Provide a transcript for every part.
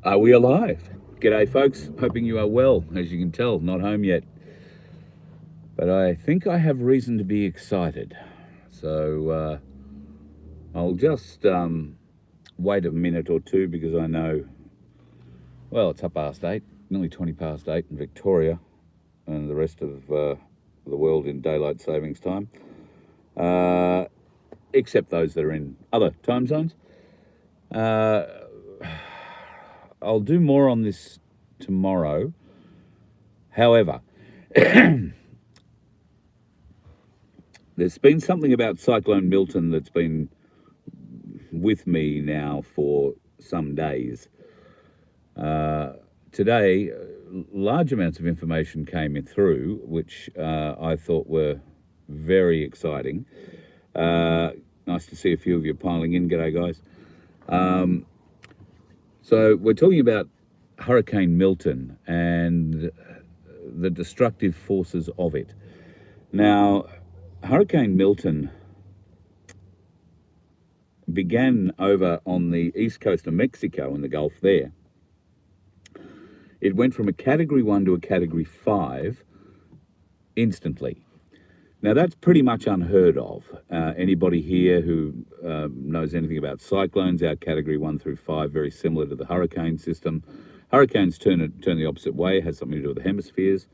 Are we alive? G'day, folks. Hoping you are well. As you can tell, not home yet. But I think I have reason to be excited. So I'll just wait a minute or two because I know, well, it's 8:30, nearly 8:20 in Victoria and the rest of the world in daylight savings time, except those that are in other time zones. I'll do more on this tomorrow. However, there's been something about Cyclone Milton that's been with me now for some days. Today, large amounts of information came in through, which I thought were very exciting. Nice to see a few of you piling in. G'day, guys. So we're talking about Hurricane Milton and the destructive forces of it. Now, Hurricane Milton began over on the east coast of Mexico in the Gulf there. It went from a Category 1 to a Category 5 instantly. Now, that's pretty much unheard of. Anybody here who knows anything about cyclones, our Category 1 through 5, very similar to the hurricane system. Hurricanes turn the opposite way, has something to do with the hemispheres.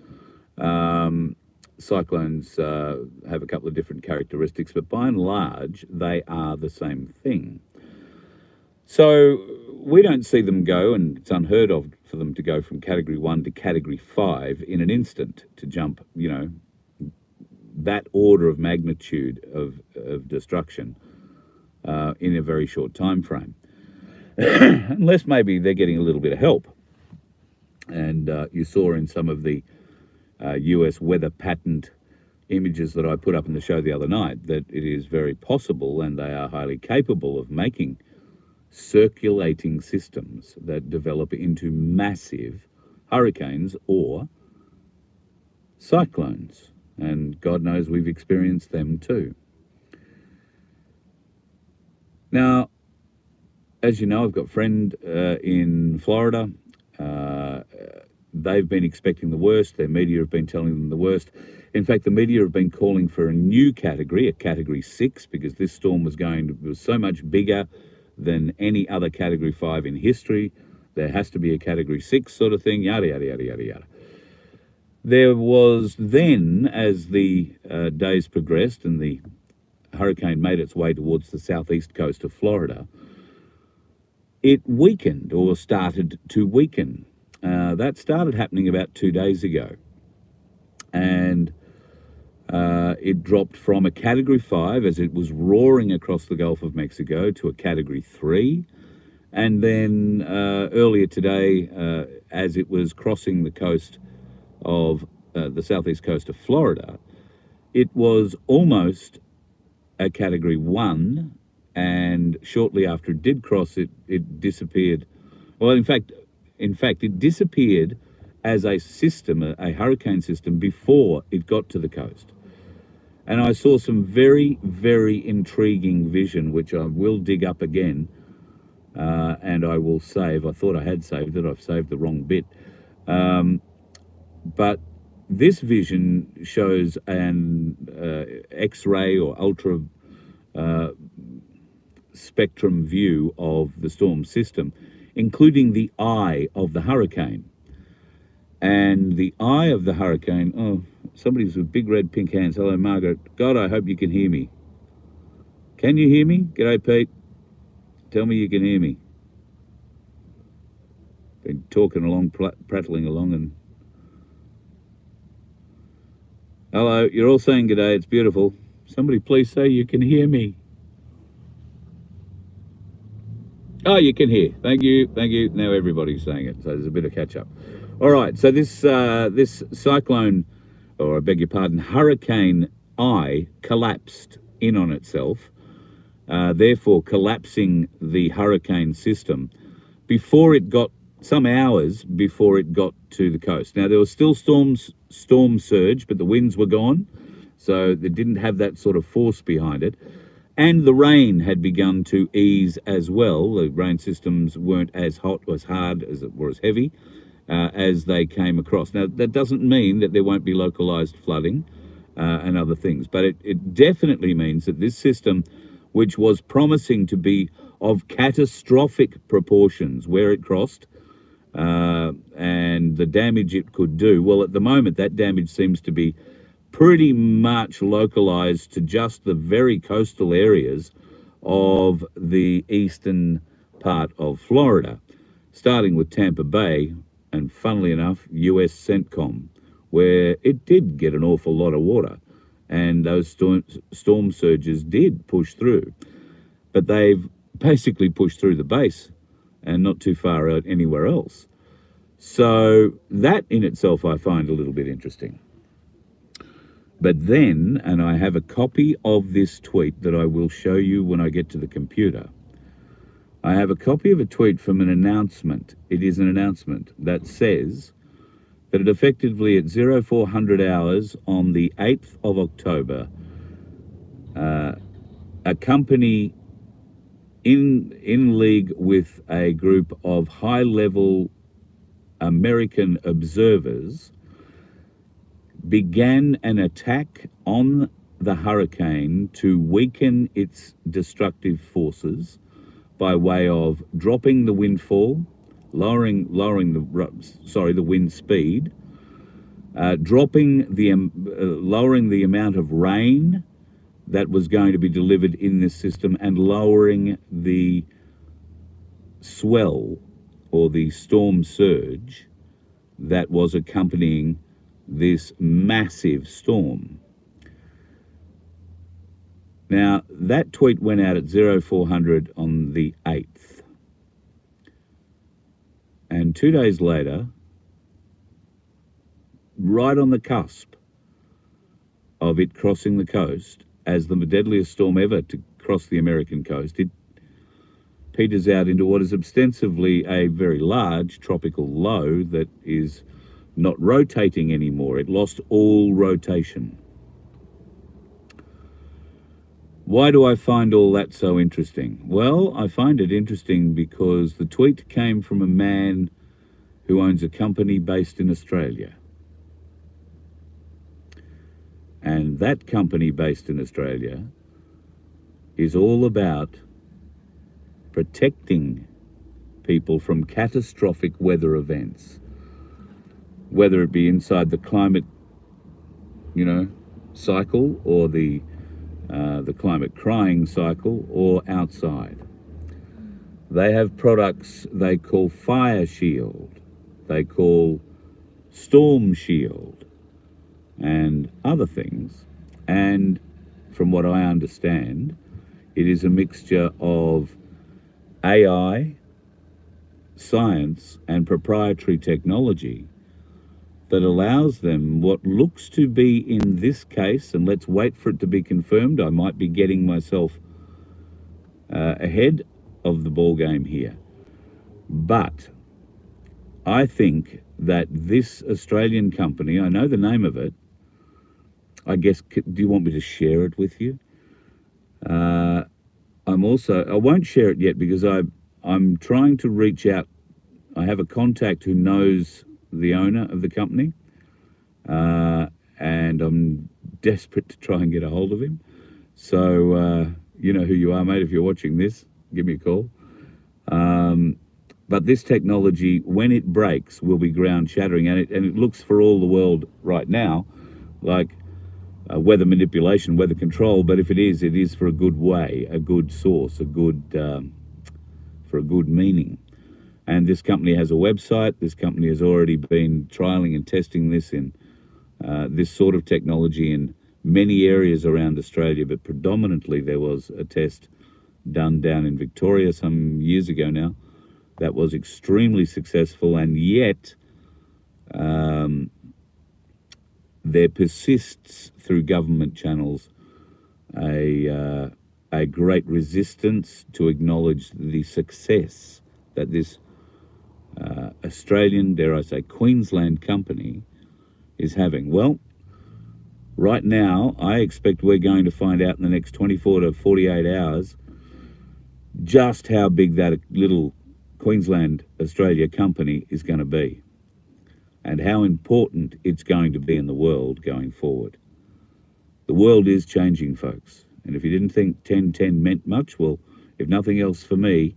Cyclones have a couple of different characteristics, but by and large, they are the same thing. So we don't see them go, and it's unheard of for them to go from Category 1 to Category 5 in an instant, to jump, that order of magnitude of destruction in a very short time frame. Unless maybe they're getting a little bit of help. And you saw in some of the US weather patterned images that I put up in the show the other night that it is very possible, and they are highly capable of making circulating systems that develop into massive hurricanes or cyclones. And God knows we've experienced them too. Now, as you know, I've got a friend in Florida. They've been expecting the worst. Their media have been telling them the worst. In fact, the media have been calling for a new category, a Category 6, because this storm was so much bigger than any other Category 5 in history. There has to be a Category 6 sort of thing, yada, yada, yada, yada, yada. There was then, as the days progressed and the hurricane made its way towards the southeast coast of Florida, it weakened or started to weaken. That started happening about 2 days ago. And it dropped from a Category 5 as it was roaring across the Gulf of Mexico to a Category 3. And then earlier today, as it was crossing the coast of the southeast coast of Florida, it was almost a Category 1, and shortly after it did cross it, it disappeared. Well, in fact, it disappeared as a system, a hurricane system, before it got to the coast. And I saw some very, very intriguing vision, which I will dig up again, and I will save. I thought I had saved it. I've saved the wrong bit. But this vision shows an X-ray or ultra spectrum view of the storm system, including the eye of the hurricane. And the eye of the hurricane, oh, somebody's with big red pink hands. Hello, Margaret. God, I hope you can hear me. Can you hear me? G'day, Pete. Tell me you can hear me. Been talking along, prattling along, and hello, you're all saying g'day, it's beautiful. Somebody please say you can hear me. Oh, you can hear. Thank you. Now everybody's saying it, so there's a bit of catch up. All right, so this cyclone, or I beg your pardon, hurricane eye collapsed in on itself, therefore collapsing the hurricane system before it got, some hours before it got to the coast. Now, there was still storm surge, but the winds were gone, so they didn't have that sort of force behind it. And the rain had begun to ease as well. The rain systems weren't as hot, as hard, or as heavy as they came across. Now, that doesn't mean that there won't be localised flooding and other things, but it definitely means that this system, which was promising to be of catastrophic proportions where it crossed, and the damage it could do, well, at the moment, that damage seems to be pretty much localized to just the very coastal areas of the eastern part of Florida, starting with Tampa Bay and, funnily enough, US CENTCOM, where it did get an awful lot of water, and those storm surges did push through. But they've basically pushed through the base and not too far out anywhere else. So that in itself I find a little bit interesting. But then, and I have a copy of this tweet that I will show you when I get to the computer. I have a copy of a tweet from an announcement. It is an announcement that says that it effectively at 0400 hours on the 8th of October, a company in league with a group of high-level American observers began an attack on the hurricane to weaken its destructive forces by way of dropping the windfall, lowering the wind speed, lowering the amount of rain that was going to be delivered in this system, and lowering the swell or the storm surge that was accompanying this massive storm. Now, that tweet went out at 0400 on the 8th. And 2 days later, right on the cusp of it crossing the coast, as the deadliest storm ever to cross the American coast, it peters out into what is ostensibly a very large tropical low that is not rotating anymore. It lost all rotation. Why do I find all that so interesting? Well, I find it interesting because the tweet came from a man who owns a company based in Australia. And that company based in Australia is all about protecting people from catastrophic weather events, whether it be inside the climate, cycle, or the climate crying cycle, or outside. They have products they call Fire Shield, they call Storm Shield, and other things. And from what I understand, it is a mixture of AI, science, and proprietary technology that allows them what looks to be, in this case, and let's wait for it to be confirmed, I might be getting myself ahead of the ball game here, but I think that this Australian company, I know the name of it, I guess, do you want me to share it with you? I won't share it yet because I'm trying to reach out. I have a contact who knows the owner of the company, and I'm desperate to try and get a hold of him. So you know who you are, mate. If you're watching this, give me a call. But this technology, when it breaks, will be ground shattering, and it looks for all the world right now like weather manipulation, weather control. But if it is for a good way, a good source, for a good meaning. And this company has a website. This company has already been trialing and testing this in this sort of technology in many areas around Australia, but predominantly there was a test done down in Victoria some years ago now that was extremely successful, and yet there persists through government channels a great resistance to acknowledge the success that this Australian, dare I say, Queensland company is having. Well, right now, I expect we're going to find out in the next 24 to 48 hours just how big that little Queensland, Australia company is going to be and how important it's going to be in the world going forward. The world is changing, folks. And if you didn't think 1010 meant much, well, if nothing else for me,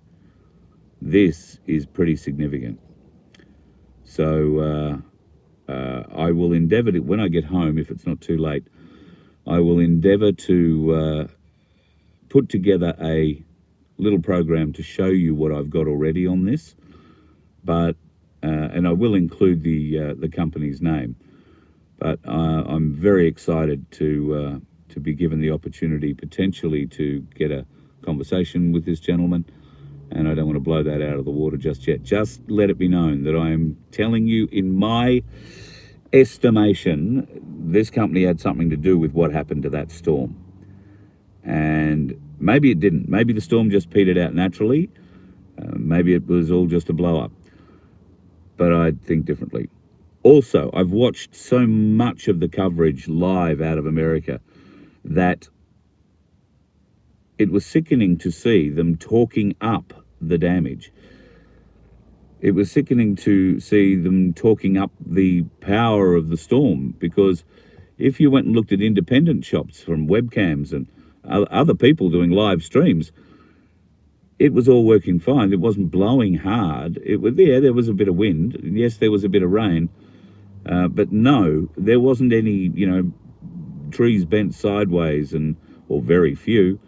this is pretty significant. So I will endeavour to, when I get home, if it's not too late, I will endeavour to put together a little program to show you what I've got already on this, but and I will include the company's name. But I'm very excited to be given the opportunity potentially to get a conversation with this gentleman, and I don't want to blow that out of the water just yet. Just let it be known that I am telling you, in my estimation, this company had something to do with what happened to that storm. And maybe it didn't. Maybe the storm just petered out naturally. Maybe it was all just a blow-up. But I think differently. Also, I've watched so much of the coverage live out of America that it was sickening to see them talking up the damage. It was sickening to see them talking up the power of the storm, because if you went and looked at independent shots from webcams and other people doing live streams, it was all working fine. It wasn't blowing hard. It was there was a bit of wind. Yes, there was a bit of rain. But no, there wasn't any, trees bent sideways, or very few.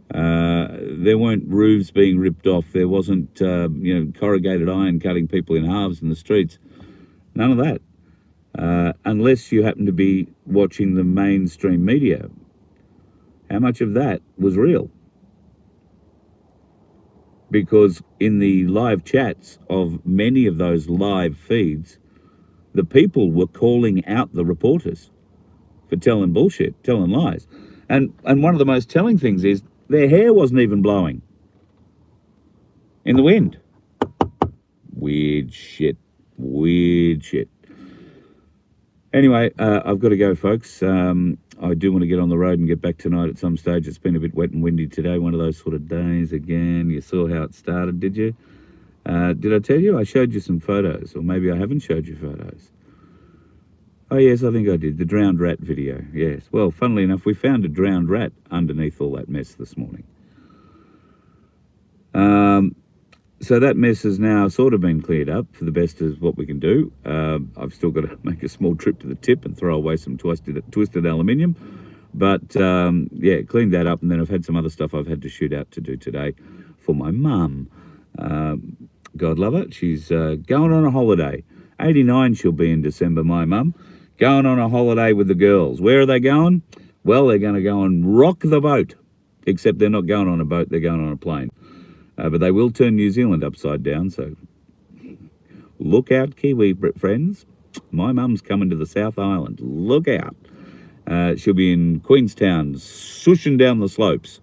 There weren't roofs being ripped off. There wasn't, corrugated iron cutting people in halves in the streets. None of that. Unless you happen to be watching the mainstream media. How much of that was real? Because in the live chats of many of those live feeds, the people were calling out the reporters for telling bullshit, telling lies. And one of the most telling things is their hair wasn't even blowing in the wind. Weird shit. Weird shit. Anyway, I've got to go, folks. I do want to get on the road and get back tonight at some stage. It's been a bit wet and windy today, one of those sort of days again. You saw how it started, did you? Did I tell you? I showed you some photos, or maybe I haven't showed you photos. Oh, yes, I think I did. The drowned rat video, yes. Well, funnily enough, we found a drowned rat underneath all that mess this morning. So that mess has now sort of been cleared up for the best of what we can do. I've still got to make a small trip to the tip and throw away some twisted aluminium. But, yeah, cleaned that up, and then I've had some other stuff I've had to shoot out to do today for my mum. God love her. She's going on a holiday. 89 she'll be in December, my mum. Going on a holiday with the girls. Where are they going? Well, they're going to go and rock the boat. Except they're not going on a boat, they're going on a plane. But they will turn New Zealand upside down, so look out, Kiwi friends. My mum's coming to the South Island. Look out. She'll be in Queenstown, swooshing down the slopes.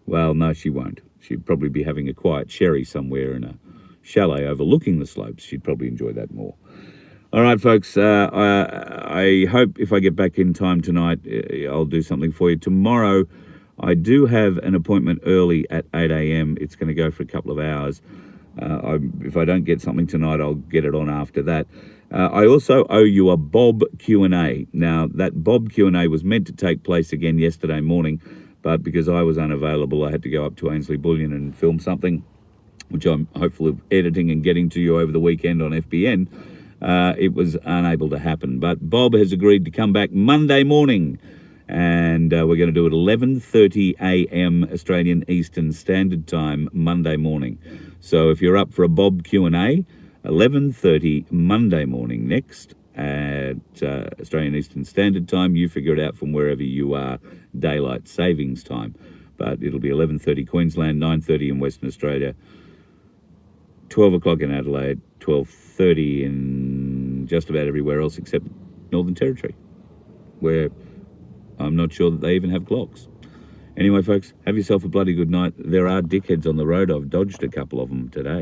Well, no, she won't. She'd probably be having a quiet sherry somewhere in a chalet overlooking the slopes. She'd probably enjoy that more. All right, folks, I hope if I get back in time tonight, I'll do something for you. Tomorrow, I do have an appointment early at 8 a.m. It's going to go for a couple of hours. If I don't get something tonight, I'll get it on after that. I also owe you a Bob Q&A. Now, that Bob Q&A was meant to take place again yesterday morning, but because I was unavailable, I had to go up to Ainsley Bullion and film something, which I'm hopefully editing and getting to you over the weekend on FBN. It was unable to happen. But Bob has agreed to come back Monday morning, and we're going to do it 11:30 a.m. Australian Eastern Standard Time Monday morning. So if you're up for a Bob Q&A, 11:30 Monday morning next at Australian Eastern Standard Time. You figure it out from wherever you are, daylight savings time. But it'll be 11:30 Queensland, 9:30 in Western Australia, 12 o'clock in Adelaide, 12:30 in just about everywhere else except Northern Territory, where I'm not sure that they even have clocks. Anyway, folks, have yourself a bloody good night. There are dickheads on the road. I've dodged a couple of them today.